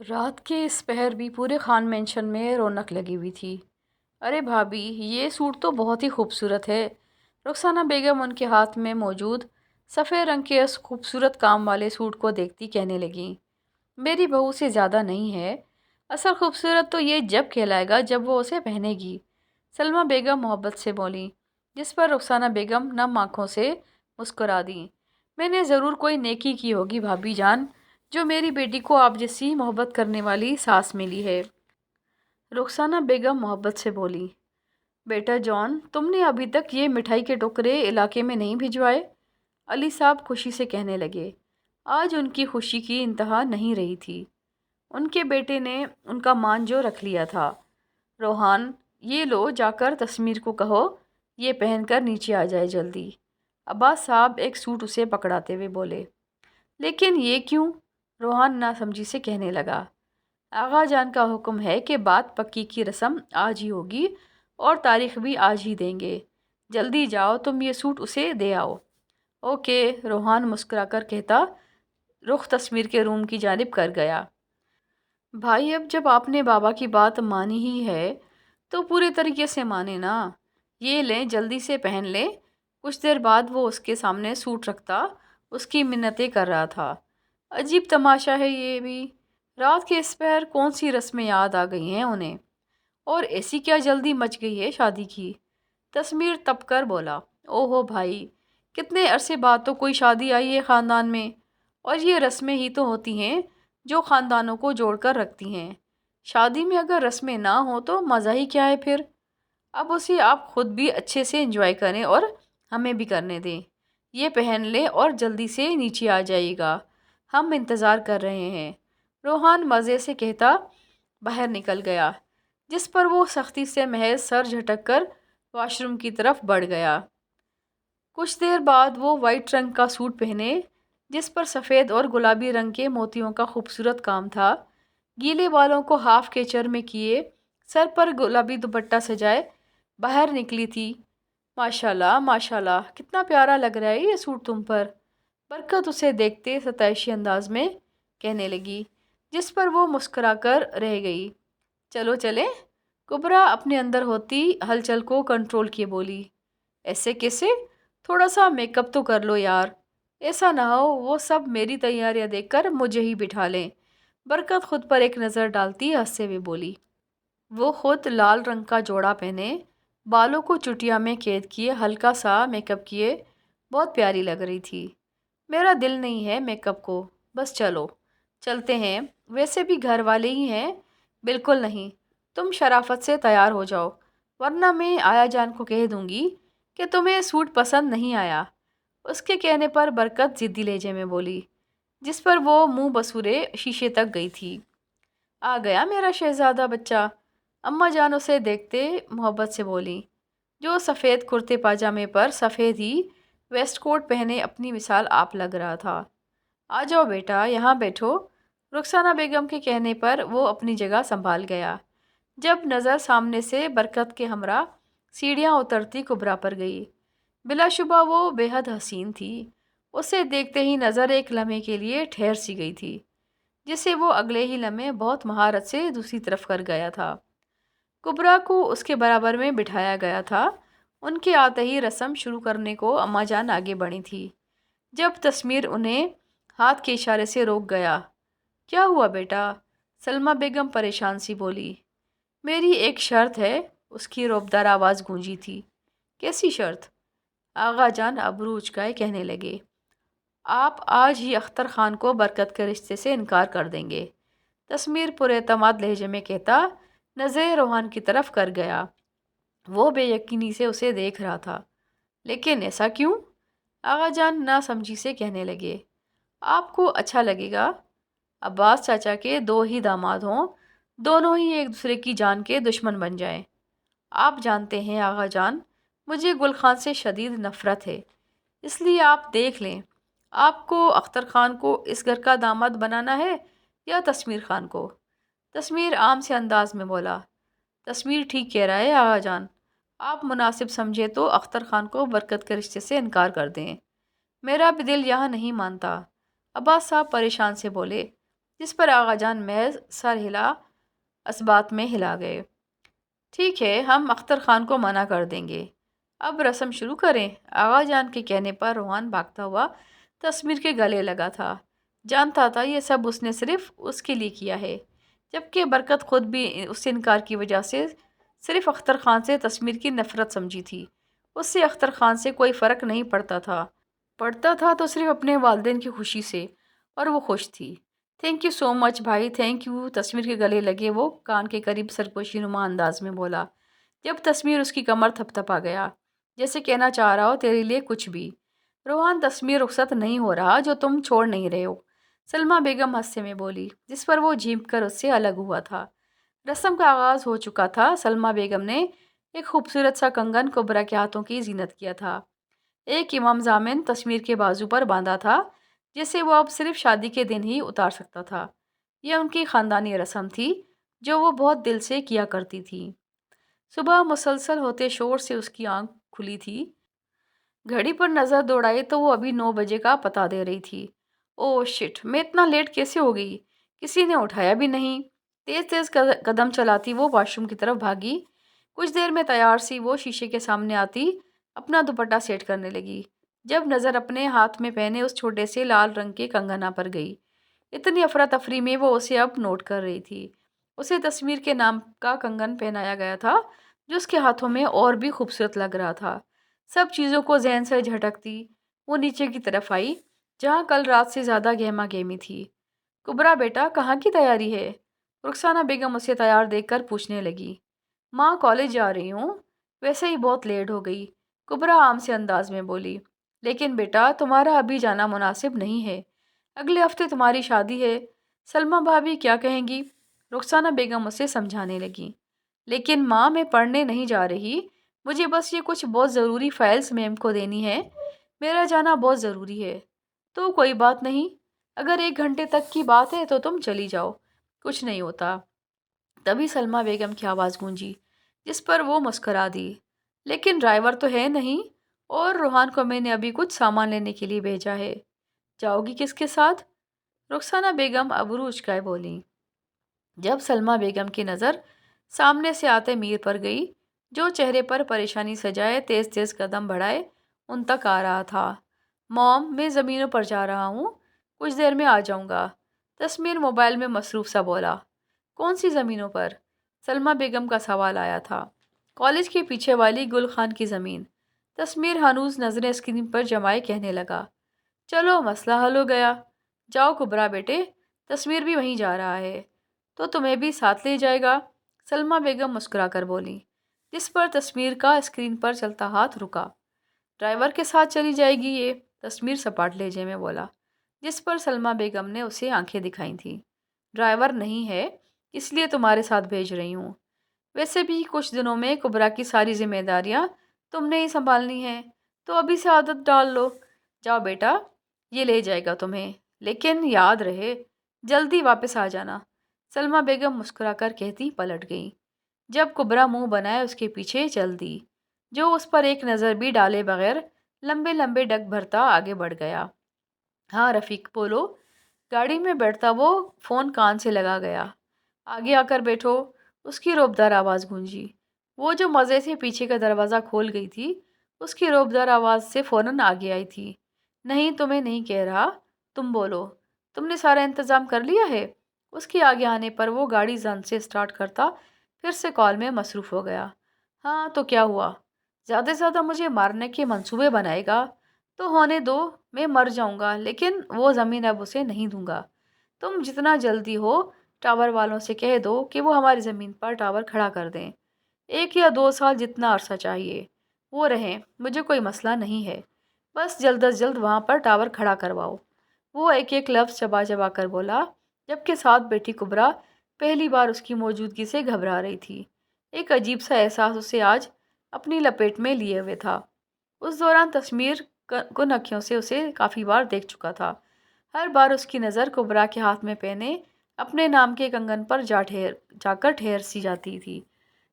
رات کے اس پہر بھی پورے خان مینشن میں رونق لگی ہوئی تھی۔ ارے بھابھی، یہ سوٹ تو بہت ہی خوبصورت ہے۔ رخسانہ بیگم ان کے ہاتھ میں موجود سفید رنگ کے اس خوبصورت کام والے سوٹ کو دیکھتی کہنے لگیں، میری بہو سے زیادہ نہیں ہے۔ اصل خوبصورت تو یہ جب کہلائے گا جب وہ اسے پہنے گی، سلمیٰ بیگم محبت سے بولیں، جس پر رخسانہ بیگم نم آنکھوں سے مسکرا دیں۔ میں نے ضرور کوئی نیکی کی ہوگی بھابھی جان، جو میری بیٹی کو آپ جیسی محبت کرنے والی ساس ملی ہے۔ رخسانہ بیگم محبت سے بولی، بیٹا جان، تم نے ابھی تک یہ مٹھائی کے ٹکڑے علاقے میں نہیں بھجوائے؟ علی صاحب خوشی سے کہنے لگے۔ آج ان کی خوشی کی انتہا نہیں رہی تھی۔ ان کے بیٹے نے ان کا مان جو رکھ لیا تھا۔ روحان، یہ لو، جا کر تسمیر کو کہو یہ پہن کر نیچے آ جائے جلدی۔ عباس صاحب ایک سوٹ اسے پکڑاتے ہوئے بولے۔ لیکن یہ کیوں؟ روحان ناسمجھی سے کہنے لگا۔ آغا جان کا حکم ہے کہ بات پکی کی رسم آج ہی ہوگی اور تاریخ بھی آج ہی دیں گے۔ جلدی جاؤ، تم یہ سوٹ اسے دے آؤ۔ اوکے، روحان مسکرا کر کہتا رخ تسمیر کے روم کی جانب کر گیا۔ بھائی، اب جب آپ نے بابا کی بات مانی ہی ہے تو پورے طریقے سے مانے نا۔ یہ لیں، جلدی سے پہن لیں۔ کچھ دیر بعد وہ اس کے سامنے سوٹ رکھتا اس کی منتیں کر رہا تھا۔ عجیب تماشا ہے یہ بھی، رات کے اس پہر کون سی رسمیں یاد آ گئی ہیں انہیں، اور ایسی کیا جلدی مچ گئی ہے شادی کی؟ تسمیر تپ کر بولا، اوہو بھائی، کتنے عرصے بعد تو کوئی شادی آئی ہے خاندان میں، اور یہ رسمیں ہی تو ہوتی ہیں جو خاندانوں کو جوڑ کر رکھتی ہیں۔ شادی میں اگر رسمیں نہ ہوں تو مزہ ہی کیا ہے پھر؟ اب اسے آپ خود بھی اچھے سے انجوائے کریں اور ہمیں بھی کرنے دیں۔ یہ پہن لیں اور جلدی سے نیچے آ جائیے گا، ہم انتظار کر رہے ہیں۔ روحان مزے سے کہتا باہر نکل گیا، جس پر وہ سختی سے محض سر جھٹک کر واش روم کی طرف بڑھ گیا۔ کچھ دیر بعد وہ وائٹ رنگ کا سوٹ پہنے، جس پر سفید اور گلابی رنگ کے موتیوں کا خوبصورت کام تھا، گیلے بالوں کو ہاف کیچر میں کیے، سر پر گلابی دوپٹہ سجائے باہر نکلی تھی۔ ماشاءاللہ ماشاءاللہ، کتنا پیارا لگ رہا ہے یہ سوٹ تم پر، برکت اسے دیکھتے ستائشی انداز میں کہنے لگی، جس پر وہ مسکرا کر رہ گئی۔ چلو چلیں؟ کبرا اپنے اندر ہوتی ہلچل کو کنٹرول کیے بولی۔ ایسے کیسے؟ تھوڑا سا میک اپ تو کر لو یار، ایسا نہ ہو وہ سب میری تیاریاں دیکھ کر مجھے ہی بٹھا لیں۔ برکت خود پر ایک نظر ڈالتی ہنستے ہوئے بولی۔ وہ خود لال رنگ کا جوڑا پہنے، بالوں کو چٹیا میں قید کیے، ہلکا سا میک اپ کیے، بہت پیاری لگ رہی تھی۔ میرا دل نہیں ہے میک اپ کو، بس چلو چلتے ہیں، ویسے بھی گھر والے ہی ہیں۔ بالکل نہیں، تم شرافت سے تیار ہو جاؤ، ورنہ میں آیا جان کو کہہ دوں گی کہ تمہیں سوٹ پسند نہیں آیا۔ اس کے کہنے پر برکت ضدی لہجے میں بولی، جس پر وہ منہ بسورے شیشے تک گئی تھی۔ آ گیا میرا شہزادہ بچہ، اماں جان اسے دیکھتے محبت سے بولی، جو سفید کرتے پاجامے پر سفید ہی ویسٹ کوٹ پہنے اپنی مثال آپ لگ رہا تھا۔ آ جاؤ بیٹا، یہاں بیٹھو۔ رخسانہ بیگم کے کہنے پر وہ اپنی جگہ سنبھال گیا۔ جب نظر سامنے سے برکت کے ہمراہ سیڑھیاں اترتی کبرا پر گئی، بلا شبہ وہ بے حد حسین تھی۔ اسے دیکھتے ہی نظر ایک لمحے کے لیے ٹھہر سی گئی تھی، جسے وہ اگلے ہی لمحے بہت مہارت سے دوسری طرف کر گیا تھا۔ کبرا کو اس کے برابر میں بٹھایا گیا تھا۔ ان کے آتے ہی رسم شروع کرنے کو اماں جان آگے بڑھی تھی، جب تسمیر انہیں ہاتھ کے اشارے سے روک گیا۔ کیا ہوا بیٹا؟ سلمیٰ بیگم پریشان سی بولی۔ میری ایک شرط ہے، اس کی روبدار آواز گونجی تھی۔ کیسی شرط؟ آغا جان ابرو اچکائے کہنے لگے۔ آپ آج ہی اختر خان کو برکت کے رشتے سے انکار کر دیں گے، تسمیر پر اعتماد لہجے میں کہتا نظر روحان کی طرف کر گیا۔ وہ بے یقینی سے اسے دیکھ رہا تھا۔ لیکن ایسا کیوں؟ آغا جان نا سمجھی سے کہنے لگے۔ آپ کو اچھا لگے گا عباس چاچا کے دو ہی داماد ہوں، دونوں ہی ایک دوسرے کی جان کے دشمن بن جائیں۔ آپ جانتے ہیں آغا جان، مجھے گل خان سے شدید نفرت ہے، اس لیے آپ دیکھ لیں، آپ کو اختر خان کو اس گھر کا داماد بنانا ہے یا تسمیر خان کو؟ تسمیر عام سے انداز میں بولا۔ تسمیر ٹھیک کہہ رہا ہے آغا جان، آپ مناسب سمجھے تو اختر خان کو برکت کے رشتے سے انکار کر دیں، میرا بھی دل یہاں نہیں مانتا۔ عباس صاحب پریشان سے بولے، جس پر آغا جان محض سر ہلا اسبات میں ہلا گئے۔ ٹھیک ہے، ہم اختر خان کو منع کر دیں گے، اب رسم شروع کریں۔ آغا جان کے کہنے پر روحان بھاگتا ہوا تسمیر کے گلے لگا تھا۔ جانتا تھا یہ سب اس نے صرف اس کے لیے کیا ہے، جبکہ برکت خود بھی اس انکار کی وجہ سے صرف اختر خان سے تسمیر کی نفرت سمجھی تھی۔ اس سے اختر خان سے کوئی فرق نہیں پڑتا تھا تو صرف اپنے والدین کی خوشی سے، اور وہ خوش تھی۔ تھینک یو سو مچ بھائی، تھینک یو، تسمیر کے گلے لگے وہ کان کے قریب سرگوشی نما انداز میں بولا۔ جب تسمیر اس کی کمر تھپتھپا گیا، جیسے کہنا چاہ رہا ہو تیرے لیے کچھ بھی۔ روحان، تسمیر رخصت نہیں ہو رہا جو تم چھوڑ نہیں رہے ہو، سلمیٰ بیگم ہنستے میں بولی، جس پر وہ جھینک کر اس سے الگ ہوا تھا۔ رسم کا آغاز ہو چکا تھا۔ سلمیٰ بیگم نے ایک خوبصورت سا کنگن کبرا کے ہاتھوں کی زینت کیا تھا۔ ایک امام ضامن تسمیر کے بازو پر باندھا تھا، جسے وہ اب صرف شادی کے دن ہی اتار سکتا تھا۔ یہ ان کی خاندانی رسم تھی جو وہ بہت دل سے کیا کرتی تھی۔ صبح مسلسل ہوتے شور سے اس کی آنکھ کھلی تھی۔ گھڑی پر نظر دوڑائی تو وہ ابھی 9 بجے کا پتہ دے رہی تھی۔ اوہ شٹ، میں اتنا لیٹ کیسے ہو گئی؟ کسی نے اٹھایا بھی نہیں۔ تیز تیز قدم چلاتی وہ واش روم کی طرف بھاگی۔ کچھ دیر میں تیار سی وہ شیشے کے سامنے آتی اپنا دوپٹہ سیٹ کرنے لگی، جب نظر اپنے ہاتھ میں پہنے اس چھوٹے سے لال رنگ کے کنگنا پر گئی۔ اتنی افراتفری میں وہ اسے اب نوٹ کر رہی تھی۔ اسے تسمیر کے نام کا کنگن پہنایا گیا تھا جو اس کے ہاتھوں میں اور بھی خوبصورت لگ رہا تھا۔ سب چیزوں کو ذہن سے جھٹکتی وہ نیچے کی طرف آئی جہاں کل رات سے زیادہ گہما گہمی تھی۔ کبرا بیٹا، کہاں کی تیاری ہے؟ رخسانہ بیگم اسے تیار دیکھ کر پوچھنے لگی۔ ماں، کالج جا رہی ہوں، ویسے ہی بہت لیٹ ہو گئی، کبرا عام سے انداز میں بولی۔ لیکن بیٹا، تمہارا ابھی جانا مناسب نہیں ہے، اگلے ہفتے تمہاری شادی ہے، سلمیٰ بھابھی کیا کہیں گی؟ رخسانہ بیگم اسے سمجھانے لگی۔ لیکن ماں، میں پڑھنے نہیں جا رہی، مجھے بس یہ کچھ بہت ضروری فائلز میم کو دینی ہے، میرا جانا بہت ضروری ہے۔ تو کوئی بات نہیں، اگر 1 گھنٹے تک کی بات ہے تو تم چلی جاؤ، کچھ نہیں ہوتا۔ تبھی سلمیٰ بیگم کی آواز گونجی، جس پر وہ مسکرا دی۔ لیکن ڈرائیور تو ہے نہیں، اور روحان کو میں نے ابھی کچھ سامان لینے کے لیے بھیجا ہے، جاؤ گی کس کے ساتھ؟ رخسانہ بیگم ابرو اچکائے بولیں۔ جب سلمیٰ بیگم کی نظر سامنے سے آتے میر پر گئی، جو چہرے پر پریشانی سجائے تیز تیز قدم بڑھائے ان تک آ رہا تھا۔ موم، میں زمینوں پر جا رہا ہوں، کچھ دیر میں آ جاؤں گا، تسمیر موبائل میں مصروف سا بولا۔ کون سی زمینوں پر؟ سلمیٰ بیگم کا سوال آیا تھا۔ کالج کے پیچھے والی گل خان کی زمین، تسمیر ہنوز نظریں اسکرین پر جمائے کہنے لگا۔ چلو، مسئلہ حل ہو گیا، جاؤ کبرا بیٹے، تسمیر بھی وہیں جا رہا ہے تو تمہیں بھی ساتھ لے جائے گا، سلمیٰ بیگم مسکرا کر بولی، جس پر تسمیر کا اسکرین پر چلتا ہاتھ رکا۔ ڈرائیور کے ساتھ چلی جائے گی یہ؟ تسمیر سپاٹ لہجے میں بولا، جس پر سلمیٰ بیگم نے اسے آنکھیں دکھائی تھیں۔ ڈرائیور نہیں ہے، اس لیے تمہارے ساتھ بھیج رہی ہوں، ویسے بھی کچھ دنوں میں کبرا کی ساری ذمہ داریاں تم نے ہی سنبھالنی ہیں، تو ابھی سے عادت ڈال لو۔ جاؤ بیٹا، یہ لے جائے گا تمہیں، لیکن یاد رہے جلدی واپس آ جانا، سلمیٰ بیگم مسکرا کر کہتی پلٹ گئی۔ جب کبرا منہ بنائے اس کے پیچھے چل دی، جو اس پر ایک نظر بھی ڈالے بغیر لمبے لمبے ڈگ بھرتا آگے بڑھ گیا۔ ہاں رفیق، بولو۔ گاڑی میں بیٹھتا وہ فون کان سے لگا گیا۔ آگے آ کر بیٹھو، اس کی روبدار آواز گونجی۔ وہ جو مزے سے پیچھے کا دروازہ کھول گئی تھی، اس کی روبدار آواز سے فوراً آگے آئی تھی۔ نہیں، تمہیں نہیں کہہ رہا، تم بولو، تم نے سارا انتظام کر لیا ہے؟ اس کے آگے آنے پر وہ گاڑی زن سے سٹارٹ کرتا پھر سے کال میں مصروف ہو گیا۔ ہاں تو کیا ہوا؟ زیادہ زیادہ مجھے مارنے کے منصوبے بنائے گا تو ہونے دو، میں مر جاؤں گا، لیکن وہ زمین اب اسے نہیں دوں گا۔ تم جتنا جلدی ہو ٹاور والوں سے کہہ دو کہ وہ ہماری زمین پر ٹاور کھڑا کر دیں، 1 یا 2 سال جتنا عرصہ چاہیے وہ رہیں، مجھے کوئی مسئلہ نہیں ہے، بس جلد از جلد وہاں پر ٹاور کھڑا کرواؤ۔ وہ ایک ایک لفظ چبا چبا کر بولا، جبکہ ساتھ بیٹھی کبرا پہلی بار اس کی موجودگی سے گھبرا رہی تھی۔ ایک عجیب سا احساس اسے آج اپنی لپیٹ میں لیے ہوئے تھا۔ اس دوران تسمیر کن اکھیوں سے اسے کافی بار دیکھ چکا تھا۔ ہر بار اس کی نظر کبرا کے ہاتھ میں پہنے اپنے نام کے کنگن پر جا کر ٹھہر سی جاتی تھی،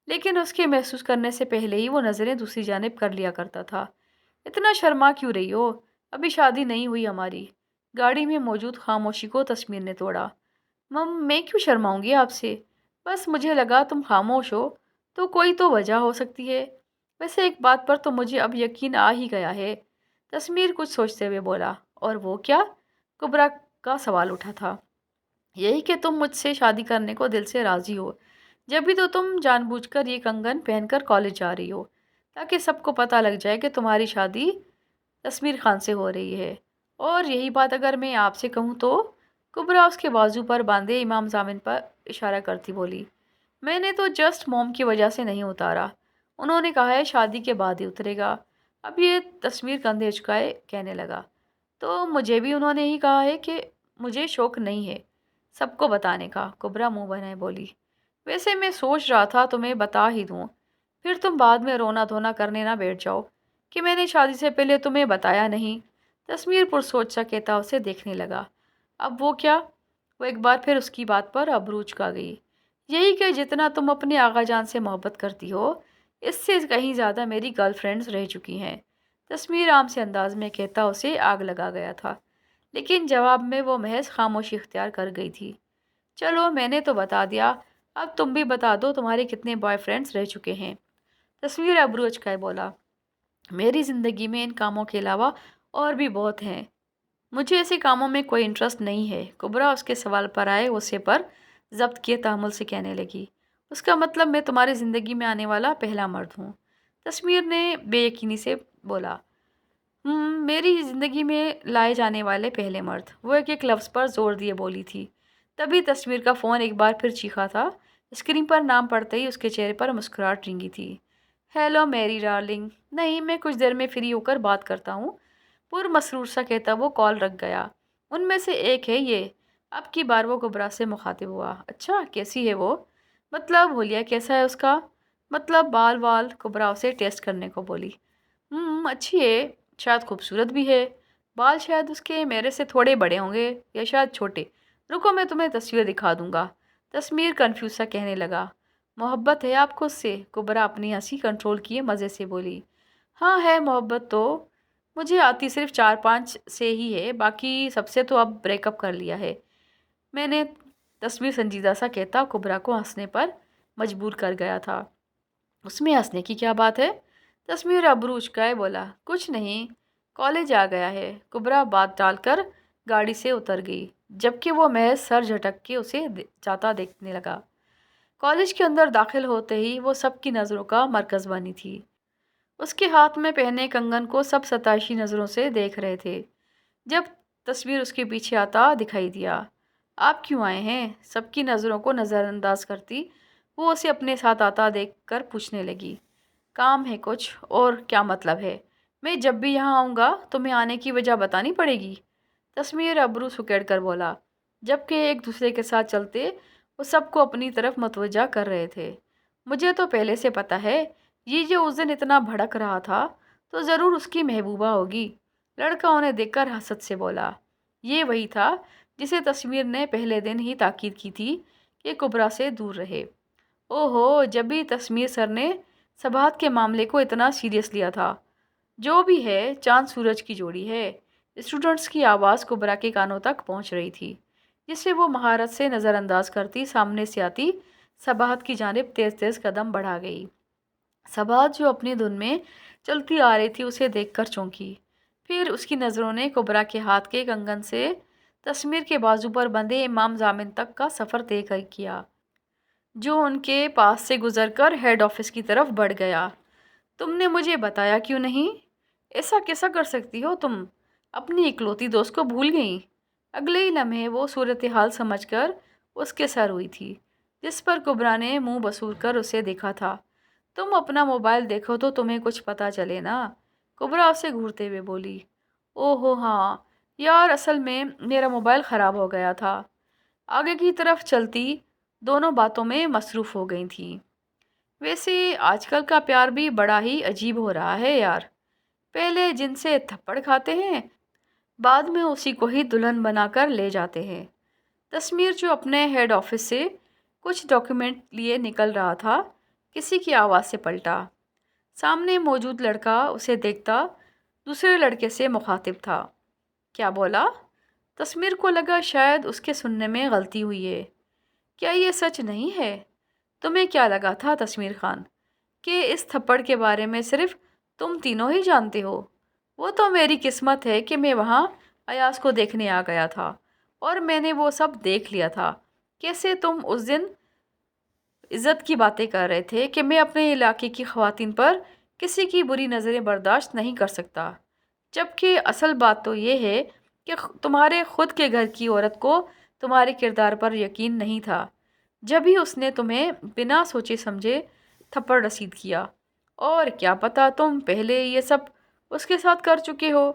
لیکن اس کے محسوس کرنے سے پہلے ہی وہ نظریں دوسری جانب کر لیا کرتا تھا۔ اتنا شرما کیوں رہی ہو؟ ابھی شادی نہیں ہوئی ہماری۔ گاڑی میں موجود خاموشی کو تسمیر نے توڑا۔ میں کیوں شرماؤں گی آپ سے؟ بس مجھے لگا تم خاموش ہو تو کوئی تو وجہ ہو سکتی ہے۔ ویسے ایک بات پر تو مجھے اب یقین آ ہی گیا ہے، تسمیر کچھ سوچتے ہوئے بولا۔ اور وہ کیا؟ کبرا کا سوال اٹھا تھا۔ یہی کہ تم مجھ سے شادی کرنے کو دل سے راضی ہو، جب بھی تو تم جان بوجھ کر یہ کنگن پہن کر کالج جا رہی ہو، تاکہ سب کو پتہ لگ جائے کہ تمہاری شادی تسمیر خان سے ہو رہی ہے۔ اور یہی بات اگر میں آپ سے کہوں تو؟ کبرا اس کے بازو پر باندھے امام زامن پر اشارہ کرتی بولی۔ میں نے تو جسٹ موم کی وجہ سے نہیں اتارا، انہوں نے کہا ہے شادی کے بعد ہی اترے گا۔ اب یہ تصویر کندھے جھکائے کہنے لگا، تو مجھے بھی انہوں نے ہی کہا ہے کہ مجھے شوق نہیں ہے سب کو بتانے کا۔ کبرا منہ بنائے بولی، ویسے میں سوچ رہا تھا تمہیں بتا ہی دوں، پھر تم بعد میں رونا دھونا کرنے نہ بیٹھ جاؤ کہ میں نے شادی سے پہلے تمہیں بتایا نہیں۔ تصویر پر سوچ سا کہتا اسے دیکھنے لگا۔ اب وہ کیا؟ وہ ایک بار پھر اس کی بات پر ابرو چکا گئی۔ یہی کہ جتنا تم اپنے آغا جان سے محبت کرتی ہو، اس سے کہیں زیادہ میری گرل فرینڈز رہ چکی ہیں۔ تصویر عام سے انداز میں کہتا اسے آگ لگا گیا تھا، لیکن جواب میں وہ محض خاموشی اختیار کر گئی تھی۔ چلو میں نے تو بتا دیا، اب تم بھی بتا دو تمہارے کتنے بوائے فرینڈز رہ چکے ہیں۔ تصویر ابرو اچکائے بولا، میری زندگی میں ان کاموں کے علاوہ اور بھی بہت ہیں، مجھے ایسے کاموں میں کوئی انٹرسٹ نہیں ہے۔ کبرا اس کے سوال پر آئے غصے پر ضبط کیے تحمل سے کہنے لگی، اس کا مطلب میں تمہاری زندگی میں آنے والا پہلا مرد ہوں؟ تصویر نے بے یقینی سے بولا، میری زندگی میں لائے جانے والے پہلے مرد۔ وہ ایک لفظ پر زور دیے بولی تھی۔ تبھی تصویر کا فون ایک بار پھر چیخا تھا۔ اسکرین پر نام پڑھتے ہی اس کے چہرے پر مسکراہٹ رنگی تھی۔ ہیلو میری ڈارلنگ، نہیں میں کچھ دیر میں فری ہو کر بات کرتا ہوں، پر مسرور سا کہتا وہ کال رکھ گیا۔ ان میں سے ایک ہے یہ۔ اب کی بار وہ کبرا سے مخاطب ہوا، اچھا کیسی ہے وہ؟ مطلب حلیہ کیسا ہے اس کا؟ مطلب بال وال؟ کبرا اسے ٹیسٹ کرنے کو بولی۔ اچھی ہے، شاید خوبصورت بھی ہے۔ بال شاید اس کے میرے سے تھوڑے بڑے ہوں گے یا شاید چھوٹے، رکو میں تمہیں تصویر دکھا دوں گا۔ تصویر کنفیوز سا کہنے لگا، محبت ہے آپ کو اس سے؟ کبرا اپنی ہنسی کنٹرول کیے مزے سے بولی، ہاں ہے محبت تو، مجھے آتی صرف 4-5 سے ہی ہے، باقی سب سے تو اب بریک اپ کر لیا ہے میں نے۔ تصویر سنجیدہ سا کہتا کبرا کو ہنسنے پر مجبور کر گیا تھا۔ اس میں ہنسنے کی کیا بات ہے؟ تصویر ابرو اچکائے بولا، کچھ نہیں، کالج آ گیا ہے۔ کبرا بات ٹال کر گاڑی سے اتر گئی، جبکہ وہ محض سر جھٹک کے اسے جاتا دیکھنے لگا۔ کالج کے اندر داخل ہوتے ہی وہ سب کی نظروں کا مرکز بنی تھی۔ اس کے ہاتھ میں پہنے کنگن کو سب ستائشی نظروں سے دیکھ رہے تھے۔ جب تصویر اس کے پیچھے آتا دکھائی دیا، آپ کیوں آئے ہیں؟ سب کی نظروں کو نظر انداز کرتی وہ اسے اپنے ساتھ آتا دیکھ کر پوچھنے لگی، کام ہے کچھ؟ اور کیا مطلب ہے؟ میں جب بھی یہاں آؤں گا تمہیں آنے کی وجہ بتانی پڑے گی؟ تصویر ابرو سکیڑ کر بولا، جبکہ ایک دوسرے کے ساتھ چلتے وہ سب کو اپنی طرف متوجہ کر رہے تھے۔ مجھے تو پہلے سے پتہ ہے، یہ جو اس دن اتنا بھڑک رہا تھا تو ضرور اس کی محبوبہ ہوگی۔ لڑکا انہیں دیکھ کر حسد سے بولا۔ یہ وہی تھا جسے تصویر نے پہلے دن ہی تاکید کی تھی کہ کبرا سے دور رہے۔ اوہو، جب بھی تصویر سر نے صباحت کے معاملے کو اتنا سیریس لیا تھا۔ جو بھی ہے، چاند سورج کی جوڑی ہے۔ اسٹوڈنٹس کی آواز کبرا کے کانوں تک پہنچ رہی تھی، جسے وہ مہارت سے نظر انداز کرتی سامنے سے آتی صباحت کی جانب تیز تیز قدم بڑھا گئی۔ صباحت جو اپنی دھن میں چلتی آ رہی تھی اسے دیکھ کر چونکی، پھر اس کی نظروں نے کبرا کے ہاتھ کے کنگن سے تصویر کے بازو پر بندھے امام زامن تک کا سفر طے کیا، جو ان کے پاس سے گزر کر ہیڈ آفس کی طرف بڑھ گیا۔ تم نے مجھے بتایا کیوں نہیں؟ ایسا کیسا کر سکتی ہو تم؟ اپنی اکلوتی دوست کو بھول گئیں؟ اگلے ہی لمحے وہ صورتحال سمجھ کر اس کے سر ہوئی تھی، جس پر کبرا نے منہ بسور کر اسے دیکھا تھا۔ تم اپنا موبائل دیکھو تو تمہیں کچھ پتا چلے نا، کبرا اسے گھورتے ہوئے بولی۔ اوہو ہاں یار، اصل میں میرا موبائل خراب ہو گیا تھا۔ آگے کی طرف چلتی دونوں باتوں میں مصروف ہو گئی تھیں۔ ویسے آج کل کا پیار بھی بڑا ہی عجیب ہو رہا ہے یار، پہلے جن سے تھپڑ کھاتے ہیں بعد میں اسی کو ہی دلہن بنا کر لے جاتے ہیں۔ تصویر جو اپنے ہیڈ آفس سے کچھ ڈاکیومنٹ لیے نکل رہا تھا، کسی کی آواز سے پلٹا۔ سامنے موجود لڑکا اسے دیکھتا دوسرے لڑکے سے مخاطب تھا۔ کیا بولا؟ تسمیر کو لگا شاید اس کے سننے میں غلطی ہوئی ہے۔ کیا یہ سچ نہیں ہے؟ تمہیں کیا لگا تھا تسمیر خان کہ اس تھپڑ کے بارے میں صرف تم تینوں ہی جانتے ہو؟ وہ تو میری قسمت ہے کہ میں وہاں ایاز کو دیکھنے آ گیا تھا اور میں نے وہ سب دیکھ لیا تھا۔ کیسے تم اس دن عزت کی باتیں کر رہے تھے کہ میں اپنے علاقے کی خواتین پر کسی کی بری نظریں برداشت نہیں کر سکتا، جبکہ اصل بات تو یہ ہے کہ تمہارے خود کے گھر کی عورت کو تمہارے کردار پر یقین نہیں تھا، جب ہی اس نے تمہیں بنا سوچے سمجھے تھپڑ رسید کیا۔ اور کیا پتہ تم پہلے یہ سب اس کے ساتھ کر چکے ہو،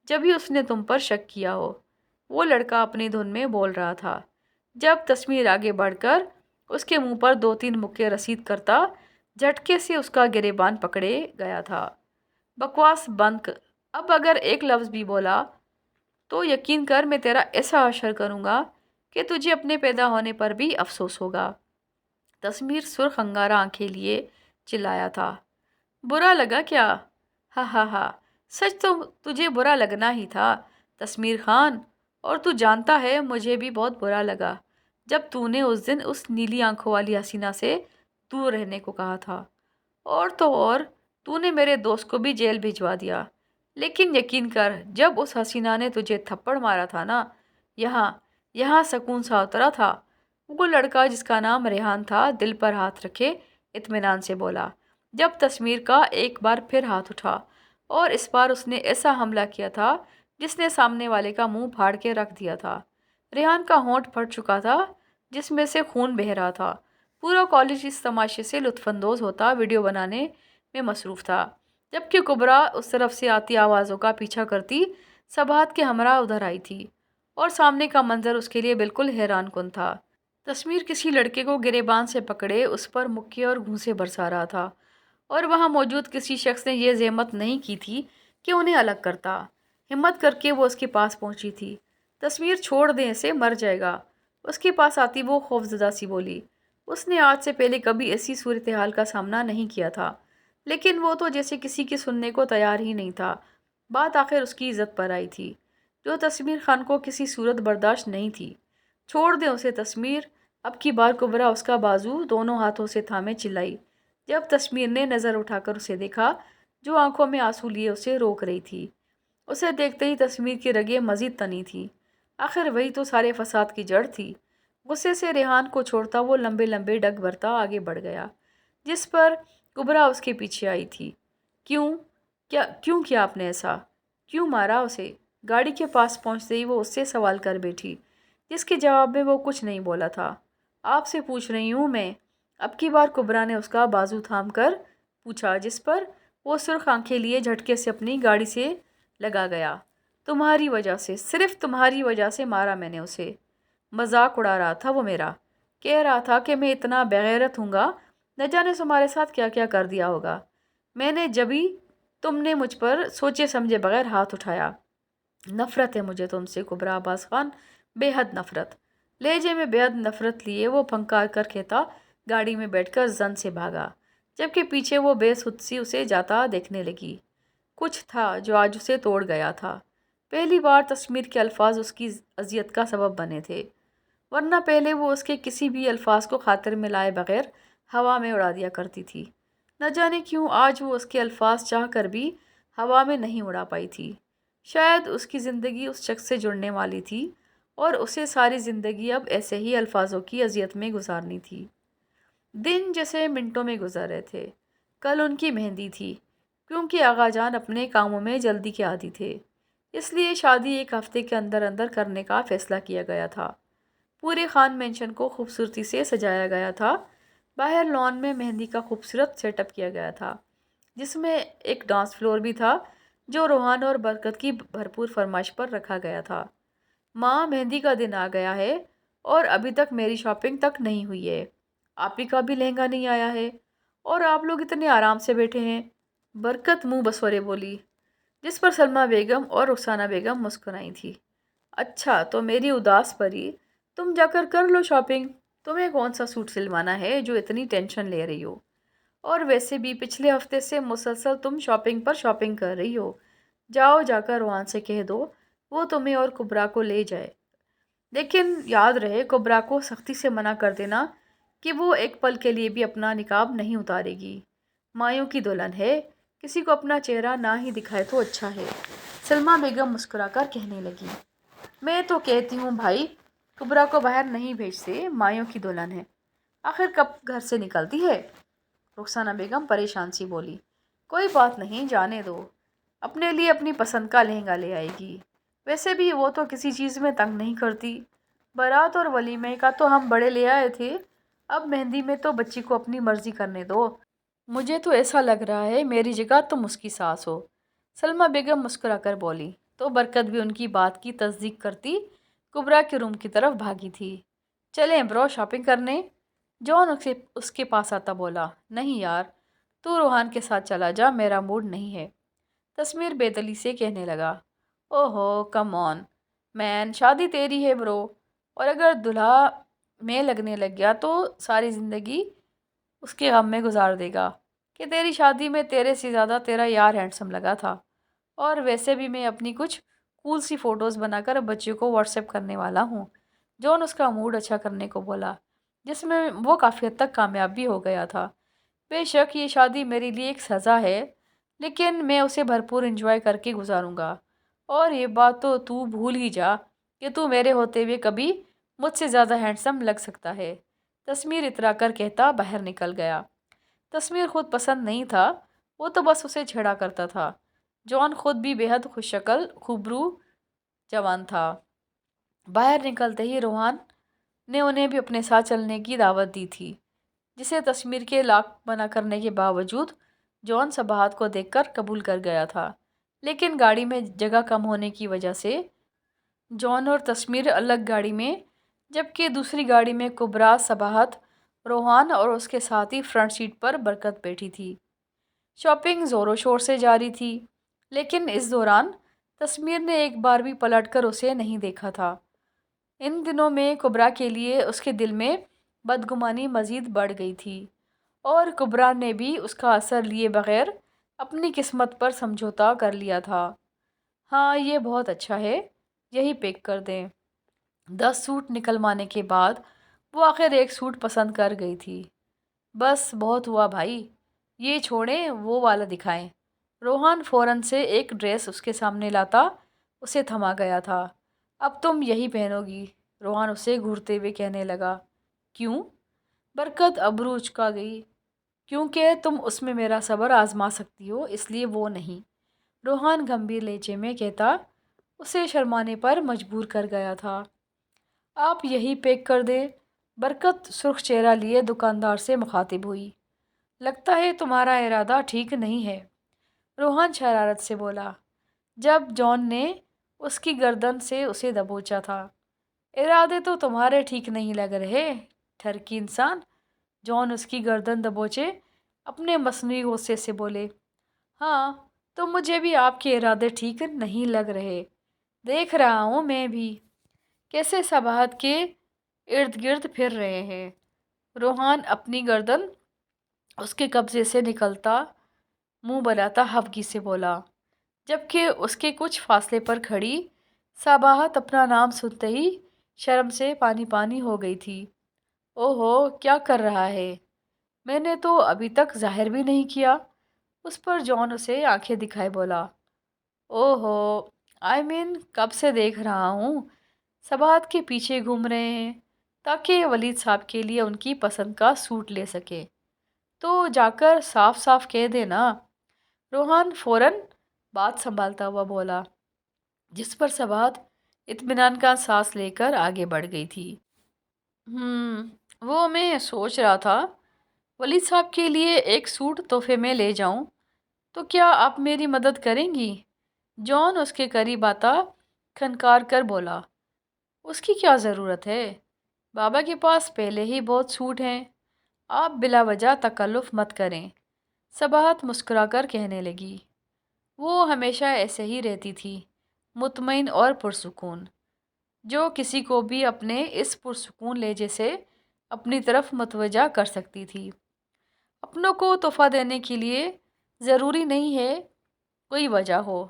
جب ہی اس نے تم پر شک کیا ہو۔ وہ لڑکا اپنی دھن میں بول رہا تھا جب تسمیر آگے بڑھ کر اس کے منہ پر 2-3 مکے رسید کرتا، جھٹکے سے اس کا گریبان پکڑے گیا تھا۔ بکواس بند کر، اب اگر ایک لفظ بھی بولا تو یقین کر میں تیرا ایسا حشر کروں گا کہ تجھے اپنے پیدا ہونے پر بھی افسوس ہوگا۔ تسمیر سرخ انگارہ آنکھیں لیے چلایا تھا۔ برا لگا کیا؟ ہا ہا ہا، سچ تو تجھے برا لگنا ہی تھا تسمیر خان، اور تو جانتا ہے مجھے بھی بہت برا لگا جب تو نے اس دن اس نیلی آنکھوں والی حسینہ سے دور رہنے کو کہا تھا، اور تو اور تو نے میرے دوست کو بھی جیل بھجوا دیا۔ لیکن یقین کر جب اس حسینہ نے تجھے تھپڑ مارا تھا نا، یہاں سکون سا اترا تھا۔ وہ لڑکا جس کا نام ریحان تھا دل پر ہاتھ رکھے اطمینان سے بولا، جب تسمیر کا ایک بار پھر ہاتھ اٹھا، اور اس بار اس نے ایسا حملہ کیا تھا جس نے سامنے والے کا منہ پھاڑ کے رکھ دیا تھا۔ ریحان کا ہونٹ پھٹ چکا تھا جس میں سے خون بہہ رہا تھا۔ پورا کالج اس تماشے سے لطف اندوز ہوتا ویڈیو بنانے میں مصروف تھا، جبکہ کبرا اس طرف سے آتی آوازوں کا پیچھا کرتی سبات کے ہمراہ ادھر آئی تھی، اور سامنے کا منظر اس کے لیے بالکل حیران کن تھا۔ تسمیر کسی لڑکے کو گریبان سے پکڑے اس پر مکے اور گھونسے برسا رہا تھا، اور وہاں موجود کسی شخص نے یہ زحمت نہیں کی تھی کہ انہیں الگ کرتا۔ ہمت کر کے وہ اس کے پاس پہنچی تھی۔ تسمیر چھوڑ دیں اسے، مر جائے گا۔ اس کے پاس آتی وہ خوفزدہ سی بولی۔ اس نے آج سے پہلے کبھی ایسی صورتحال کا سامنا نہیں کیا تھا، لیکن وہ تو جیسے کسی کی سننے کو تیار ہی نہیں تھا۔ بات آخر اس کی عزت پر آئی تھی، جو تسمیر خان کو کسی صورت برداشت نہیں تھی۔ چھوڑ دیں اسے تسمیر، اب کی بار کبرا اس کا بازو دونوں ہاتھوں سے تھامے چلائی۔ جب تسمیر نے نظر اٹھا کر اسے دیکھا جو آنکھوں میں آنسو لیے اسے روک رہی تھی، اسے دیکھتے ہی تسمیر کی رگیں مزید تنی تھی۔ آخر وہی تو سارے فساد کی جڑ تھی۔ غصے سے ریحان کو چھوڑتا وہ لمبے لمبے ڈگ برتا آگے بڑھ گیا، جس پر کبرا اس کے پیچھے آئی تھی۔ کیوں کیا آپ نے ایسا؟ کیوں مارا اسے؟ گاڑی کے پاس پہنچتے ہی وہ اس سے سوال کر بیٹھی، جس کے جواب میں وہ کچھ نہیں بولا تھا۔ آپ سے پوچھ رہی ہوں میں، اب کی بار کبرا نے اس کا بازو تھام کر پوچھا، جس پر وہ سرخ آنکھیں لیے جھٹکے سے اپنی گاڑی سے لگا گیا۔ تمہاری وجہ سے، صرف تمہاری وجہ سے مارا میں نے اسے۔ مذاق اڑا رہا تھا وہ میرا، کہہ رہا تھا کہ میں اتنا بغیرت ہوں گا، نہ جانے تمہارے ساتھ کیا کیا کر دیا ہوگا میں نے جبھی تم نے مجھ پر سوچے سمجھے بغیر ہاتھ اٹھایا۔ نفرت ہے مجھے تم سے کبرا عباس خان، بے حد نفرت۔ لہجے میں بے حد نفرت لیے وہ پھنکار کر کہتا گاڑی میں بیٹھ کر زن سے بھاگا، جبکہ پیچھے وہ بے سود سی اسے جاتا دیکھنے لگی۔ کچھ تھا جو آج اسے توڑ گیا تھا۔ پہلی بار تسمیر کے الفاظ اس کی اذیت کا سبب بنے تھے، ورنہ پہلے وہ اس کے کسی بھی الفاظ کو خاطر میں لائے بغیر ہوا میں اڑا دیا کرتی تھی۔ نہ جانے کیوں آج وہ اس کے الفاظ چاہ کر بھی ہوا میں نہیں اڑا پائی تھی۔ شاید اس کی زندگی اس شخص سے جڑنے والی تھی، اور اسے ساری زندگی اب ایسے ہی الفاظوں کی اذیت میں گزارنی تھی۔ دن جیسے منٹوں میں گزر رہے تھے۔ کل ان کی مہندی تھی، کیونکہ آغا جان اپنے کاموں میں جلدی کے عادی تھے، اس لیے شادی ایک ہفتے کے اندر اندر کرنے کا فیصلہ کیا گیا تھا۔ پورے خان مینشن کو خوبصورتی سے سجایا گیا تھا۔ باہر لان میں مہندی کا خوبصورت سیٹ اپ کیا گیا تھا، جس میں ایک ڈانس فلور بھی تھا جو روحان اور برکت کی بھرپور فرمائش پر رکھا گیا تھا۔ ماں، مہندی کا دن آ گیا ہے اور ابھی تک میری شاپنگ تک نہیں ہوئی ہے۔ آپ ہی کا بھی لہنگا نہیں آیا ہے اور آپ لوگ اتنے آرام سے بیٹھے ہیں۔ برکت منہ بسورے بولی، جس پر سلمہ بیگم اور رخسانہ بیگم مسکرائی تھی۔ اچھا تو میری اداس پری، تم جا کر لو شاپنگ۔ تمہیں کون سا سوٹ سلوانا ہے جو اتنی ٹینشن لے رہی ہو؟ اور ویسے بھی پچھلے ہفتے سے مسلسل تم شاپنگ پر شاپنگ کر رہی ہو۔ جاؤ جا کر روحان سے کہہ دو وہ تمہیں اور کبرا کو لے جائے، لیکن یاد رہے کبرا کو سختی سے منع کر دینا کہ وہ ایک پل کے لیے بھی اپنا نقاب نہیں اتارے گی۔ مایوں کی دلہن ہے، کسی کو اپنا چہرہ نہ ہی دکھائے تو اچھا ہے، سلمیٰ بیگم مسکرا کر کہنے لگی۔ میں تو کہتی ہوں بھائی، کبرا کو باہر نہیں بھیجتے، مایوں کی دلہن ہے، آخر کب گھر سے نکلتی ہے؟ رخسانہ بیگم پریشان سی بولی۔ کوئی بات نہیں، جانے دو، اپنے لیے اپنی پسند کا لہنگا لے آئے گی، ویسے بھی وہ تو کسی چیز میں تنگ نہیں کرتی، بارات اور ولیمے کا تو ہم بڑے لے آئے تھے، اب مہندی میں تو بچی کو اپنی مرضی کرنے دو۔ مجھے تو ایسا لگ رہا ہے میری جگہ تم اس کی ساس ہو، سلمیٰ بیگم مسکرا کر بولی، تو برکت بھی ان کی بات کی تصدیق کرتی کبرا کے روم کی طرف بھاگی تھی۔ چلیں برو شاپنگ کرنے؟ جان اس کے پاس آتا بولا۔ نہیں یار، تو روحان کے ساتھ چلا جا، میرا موڈ نہیں ہے، تسمیر بے دلی سے کہنے لگا۔ او ہو کم آن مین، شادی تیری ہے برو، اور اگر دلہا میں لگنے لگ گیا تو ساری زندگی اس کے غم میں گزار دے گا کہ تیری شادی میں تیرے سے زیادہ تیرا یار ہینڈسم لگا تھا، اور ویسے بھی میں اپنی کچھ کول سی فوٹوز بنا کر بچیوں کو واٹس ایپ کرنے والا ہوں۔ جون اس کا موڈ اچھا کرنے کو بولا، جس میں وہ کافی حد تک کامیاب بھی ہو گیا تھا۔ بے شک یہ شادی میرے لیے ایک سزا ہے، لیکن میں اسے بھرپور انجوائے کر کے گزاروں گا، اور یہ بات تو بھول ہی جا کہ تو میرے ہوتے ہوئے کبھی مجھ سے زیادہ ہینڈسم لگ سکتا ہے، تسمیر اترا کر کہتا باہر نکل گیا۔ تسمیر خود پسند نہیں تھا، وہ تو بس اسے چھیڑا کرتا تھا۔ جان خود بھی بے حد خوش شکل خوبرو جوان تھا۔ باہر نکلتے ہی روحان نے انہیں بھی اپنے ساتھ چلنے کی دعوت دی تھی، جسے تسمیر کے لاکھ منع کرنے کے باوجود جان صباحت کو دیکھ کر قبول کر گیا تھا، لیکن گاڑی میں جگہ کم ہونے کی وجہ سے جان اور تسمیر الگ گاڑی میں، جبکہ دوسری گاڑی میں کبرا، صباحت، روحان اور اس کے ساتھی فرنٹ سیٹ پر برکت بیٹھی تھی۔ شاپنگ زور و شور سے جاری تھی، لیکن اس دوران تسمیر نے ایک بار بھی پلٹ کر اسے نہیں دیکھا تھا۔ ان دنوں میں کبرا کے لیے اس کے دل میں بدگمانی مزید بڑھ گئی تھی، اور کبرا نے بھی اس کا اثر لیے بغیر اپنی قسمت پر سمجھوتا کر لیا تھا۔ ہاں یہ بہت اچھا ہے، یہی پیک کر دیں۔ 10 سوٹ نکلوانے کے بعد وہ آخر ایک سوٹ پسند کر گئی تھی۔ بس بہت ہوا بھائی، یہ چھوڑیں، وہ والا دکھائیں۔ روحان فوراً سے ایک ڈریس اس کے سامنے لاتا اسے تھما گیا تھا۔ اب تم یہی پہنو گی؟ روحان اسے گھورتے ہوئے کہنے لگا۔ کیوں؟ برکت ابرو اچکا گئی۔ کیونکہ تم اس میں میرا صبر آزما سکتی ہو، اس لیے وہ نہیں، روحان گمبھیر لہجے میں کہتا اسے شرمانے پر مجبور کر گیا تھا۔ آپ یہی پیک کر دیں۔ برکت سرخ چہرہ لیے دکاندار سے مخاطب ہوئی۔ لگتا ہے تمہارا ارادہ ٹھیک نہیں ہے، روحان شرارت سے بولا، جب جان نے اس کی گردن سے اسے دبوچا تھا۔ ارادے تو تمہارے ٹھیک نہیں لگ رہے، ٹھرکی انسان، جان اس کی گردن دبوچے اپنے مصنوعی غصے سے بولے۔ ہاں تو مجھے بھی آپ کے ارادے ٹھیک نہیں لگ رہے، دیکھ رہا ہوں میں بھی کیسے صباحت کے ارد گرد پھر رہے ہیں۔ روحان اپنی گردن اس کے قبضے سے نکلتا منہ بناتا خفگی سے بولا، جبکہ اس کے کچھ فاصلے پر کھڑی صباحت اپنا نام سنتے ہی شرم سے پانی پانی ہو گئی تھی۔ اوہو کیا کر رہا ہے؟ میں نے تو ابھی تک ظاہر بھی نہیں کیا۔ اس پر جان اسے آنکھیں دکھائے بولا، اوہو کب سے دیکھ رہا ہوں صباحت کے پیچھے گھوم رہے ہیں تاکہ ولید صاحب کے لیے ان کی پسند کا سوٹ لے سکے، تو جا کر صاف صاف کہہ دینا۔ روحان فوراً بات سنبھالتا ہوا بولا، جس پر صباحت اطمینان کا سانس لے کر آگے بڑھ گئی تھی۔ وہ میں سوچ رہا تھا ولید صاحب کے لیے ایک سوٹ تحفے میں لے جاؤں، تو کیا آپ میری مدد کریں گی؟ جان اس کے قریب آتا کھنکار کر بولا، اس کی کیا ضرورت ہے؟ بابا کے پاس پہلے ہی بہت سوٹ ہیں، آپ بلا وجہ تکلف مت کریں، صباحت مسکرا کر کہنے لگی۔ وہ ہمیشہ ایسے ہی رہتی تھی، مطمئن اور پرسکون، جو کسی کو بھی اپنے اس پرسکون لہجے سے اپنی طرف متوجہ کر سکتی تھی۔ اپنوں کو تحفہ دینے کے لیے ضروری نہیں ہے کوئی وجہ ہو،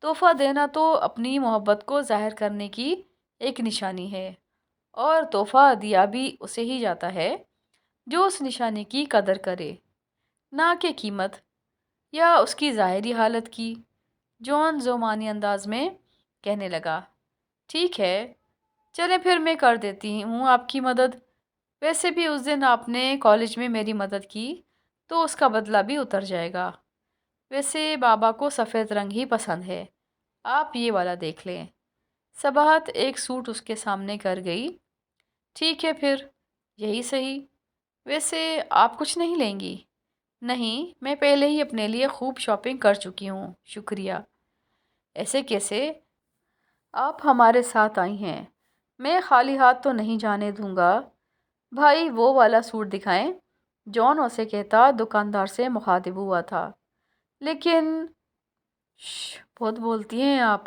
تحفہ دینا تو اپنی محبت کو ظاہر کرنے کی ایک نشانی ہے، اور تحفہ دیا بھی اسے ہی جاتا ہے جو اس نشانی کی قدر کرے، نہ کہ قیمت یا اس کی ظاہری حالت کی۔ جان زومانی انداز میں کہنے لگا، ٹھیک ہے، چلیں پھر میں کر دیتی ہوں آپ کی مدد۔ ویسے بھی اس دن آپ نے کالج میں میری مدد کی تو اس کا بدلہ بھی اتر جائے گا۔ ویسے بابا کو سفید رنگ ہی پسند ہے، آپ یہ والا دیکھ لیں۔ صباحت ایک سوٹ اس کے سامنے کر گئی۔ ٹھیک ہے پھر، یہی صحیح۔ ویسے آپ کچھ نہیں لیں گی؟ نہیں، میں پہلے ہی اپنے لیے خوب شاپنگ کر چکی ہوں، شکریہ۔ ایسے کیسے؟ آپ ہمارے ساتھ آئی ہیں، میں خالی ہاتھ تو نہیں جانے دوں گا۔ بھائی وہ والا سوٹ دکھائیں، جان اسے کہتا دکاندار سے مخاطب ہوا تھا۔ لیکن بہت بولتی ہیں آپ۔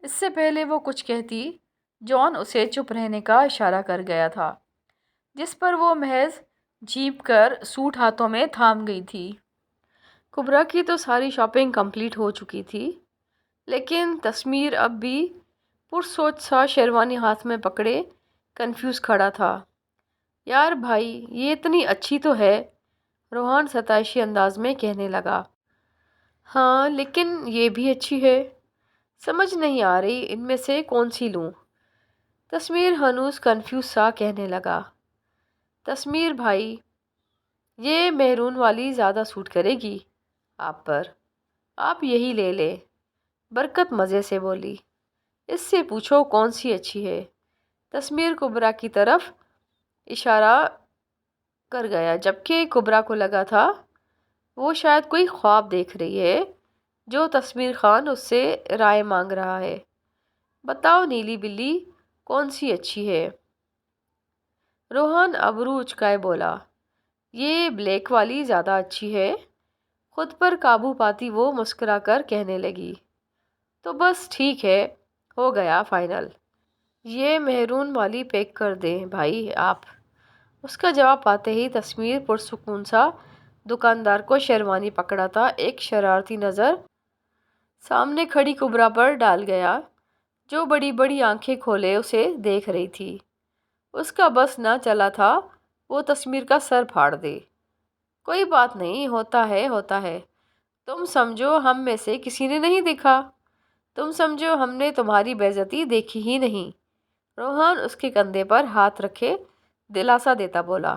اس سے پہلے وہ کچھ کہتی، جان اسے چپ رہنے کا اشارہ کر گیا تھا، جس پر وہ محض جھیپ کر سوٹ ہاتھوں میں تھام گئی تھی۔ کبرا کی تو ساری شاپنگ کمپلیٹ ہو چکی تھی، لیکن تسمیر اب بھی پرسوچ سا شیروانی ہاتھ میں پکڑے کنفیوز کھڑا تھا۔ یار بھائی یہ اتنی اچھی تو ہے، روحان ستائشی انداز میں کہنے لگا۔ ہاں لیکن یہ بھی اچھی ہے، سمجھ نہیں آ رہی ان میں سے کون سی لوں۔ تسمیر ہنوز کنفیوز سا کہنے لگا۔ تسمیر بھائی یہ میرون والی زیادہ سوٹ کرے گی آپ پر، آپ یہی لے لیں۔ برکت مزے سے بولی، اس سے پوچھو کون سی اچھی ہے۔ تسمیر کبرا کی طرف اشارہ کر گیا، جبکہ کبرا کو لگا تھا وہ شاید کوئی خواب دیکھ رہی ہے جو تسمیر خان اس سے رائے مانگ رہا ہے۔ بتاؤ نیلی بلی کون سی اچھی ہے؟ روحان ابرو اچکائے بولا، یہ بلیک والی زیادہ اچھی ہے۔ خود پر قابو پاتی وہ مسکرا کر کہنے لگی، تو بس ٹھیک ہے، ہو گیا فائنل۔ یہ مہرون والی پیک کر دیں بھائی آپ۔ اس کا جواب پاتے ہی تسمیر پرسکون سا دکاندار کو شیروانی پکڑاتا ایک شرارتی نظر سامنے کھڑی کبرا پر ڈال گیا، جو بڑی بڑی آنکھیں کھولے اسے دیکھ رہی تھی۔ اس کا بس نہ چلا تھا وہ تسمیر کا سر پھاڑ دے۔ کوئی بات نہیں، ہوتا ہے ہوتا ہے، تم سمجھو ہم میں سے کسی نے نہیں دیکھا، تم سمجھو ہم نے تمہاری بے عزتی دیکھی ہی نہیں۔ روحان اس کے کندھے پر ہاتھ رکھے دلاسا دیتا بولا،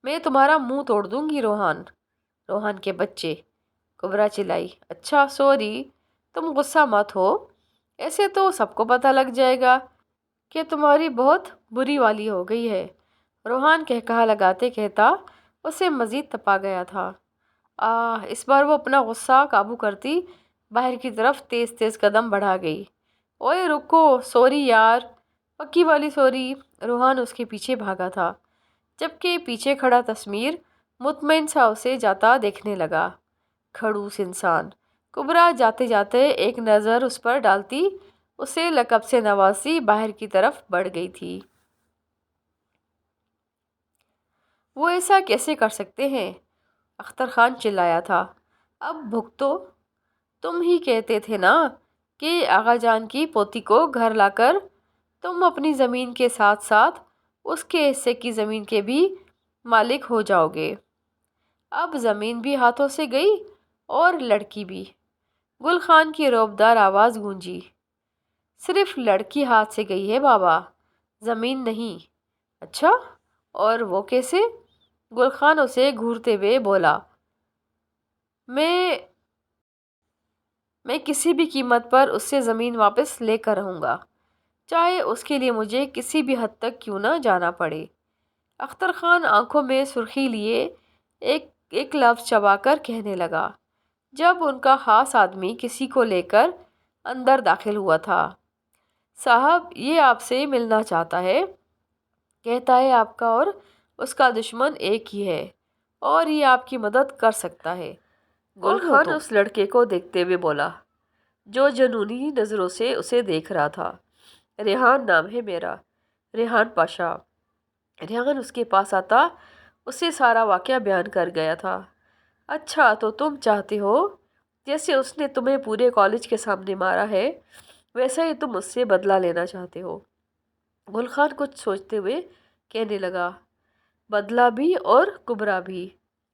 میں تمہارا منہ توڑ دوں گی روحان، روحان کے بچے۔ کبرا چلائی، اچھا سوری، تم غصہ مت ہو، ایسے تو سب کو پتہ لگ جائے گا کہ تمہاری بہت بری والی ہو گئی ہے۔ روحان کہا لگاتے کہتا اسے مزید تپا گیا تھا۔ اس بار وہ اپنا غصہ قابو کرتی باہر کی طرف تیز تیز قدم بڑھا گئی۔ اوئے رکو، سوری یار، پکی والی سوری۔ روحان اس کے پیچھے بھاگا تھا، جبکہ پیچھے کھڑا تسمیر مطمئن سا اسے جاتا دیکھنے لگا۔ کھڑوس انسان۔ کبرا جاتے جاتے ایک نظر اس پر ڈالتی اسے لقب سے نوازتی باہر کی طرف بڑھ گئی تھی۔ وہ ایسا کیسے کر سکتے ہیں؟ اختر خان چلایا تھا، اب بھگتو۔ تم ہی کہتے تھے نا کہ آغا جان کی پوتی کو گھر لا کر تم اپنی زمین کے ساتھ ساتھ اس کے حصے کی زمین کے بھی مالک ہو جاؤ گے۔ اب زمین بھی ہاتھوں سے گئی اور لڑکی بھی۔ گل خان کی روبدار آواز گونجی، صرف لڑکی ہاتھ سے گئی ہے بابا، زمین نہیں۔ اچھا، اور وہ کیسے؟ گل خان اسے گھورتے ہوئے بولا، میں کسی بھی قیمت پر اس سے زمین واپس لے کر رہوں گا، چاہے اس کے لیے مجھے کسی بھی حد تک کیوں نہ جانا پڑے۔ اختر خان آنکھوں میں سرخی لیے ایک لفظ چبا کر کہنے لگا، جب ان کا خاص آدمی کسی کو لے کر اندر داخل ہوا تھا۔ صاحب یہ آپ سے ملنا چاہتا ہے، کہتا ہے آپ کا اور اس کا دشمن ایک ہی ہے اور یہ آپ کی مدد کر سکتا ہے۔ گل خان اس لڑکے کو دیکھتے ہوئے بولا، جو جنونی نظروں سے اسے دیکھ رہا تھا۔ ریحان نام ہے میرا، ریحان پاشا۔ ریحان اس کے پاس آتا اسے سارا واقعہ بیان کر گیا تھا۔ اچھا تو تم چاہتے ہو جیسے اس نے تمہیں پورے کالج کے سامنے مارا ہے ویسا ہی تم اس سے بدلہ لینا چاہتے ہو۔ گل خان کچھ سوچتے ہوئے کہنے لگا، بدلہ بھی اور کبرا بھی۔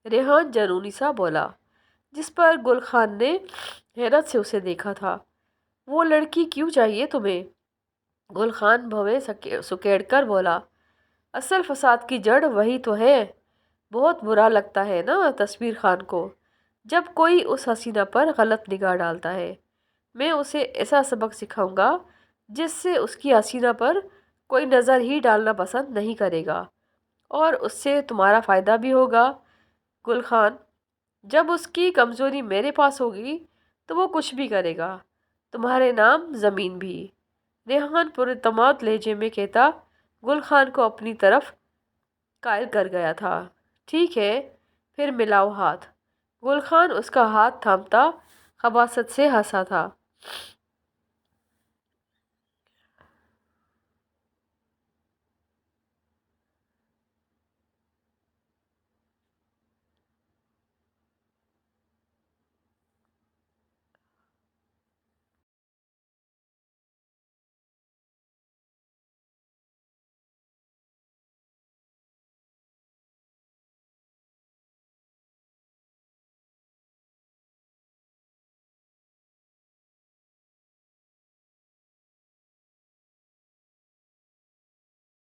ریحان جنونی سا بولا، جس پر گل خان نے حیرت سے اسے دیکھا تھا۔ وہ لڑکی کیوں چاہیے تمہیں؟ گل خان بھویں سکیڑ کر بولا، اصل فساد کی جڑ وہی تو ہے۔ بہت برا لگتا ہے نا تصویر خان کو جب کوئی اس حسینہ پر غلط نگاہ ڈالتا ہے۔ میں اسے ایسا سبق سکھاؤں گا جس سے اس کی حسینہ پر کوئی نظر ہی ڈالنا پسند نہیں کرے گا، اور اس سے تمہارا فائدہ بھی ہوگا۔ گل خان، جب اس کی کمزوری میرے پاس ہوگی تو وہ کچھ بھی کرے گا، تمہارے نام زمین بھی۔ ریحان پر اعتماد لہجے میں کہتا گل خان کو اپنی طرف قائل کر گیا تھا۔ ٹھیک ہے، پھر ملاؤ ہاتھ۔ گل خان اس کا ہاتھ تھامتا خباثت سے ہنسا تھا۔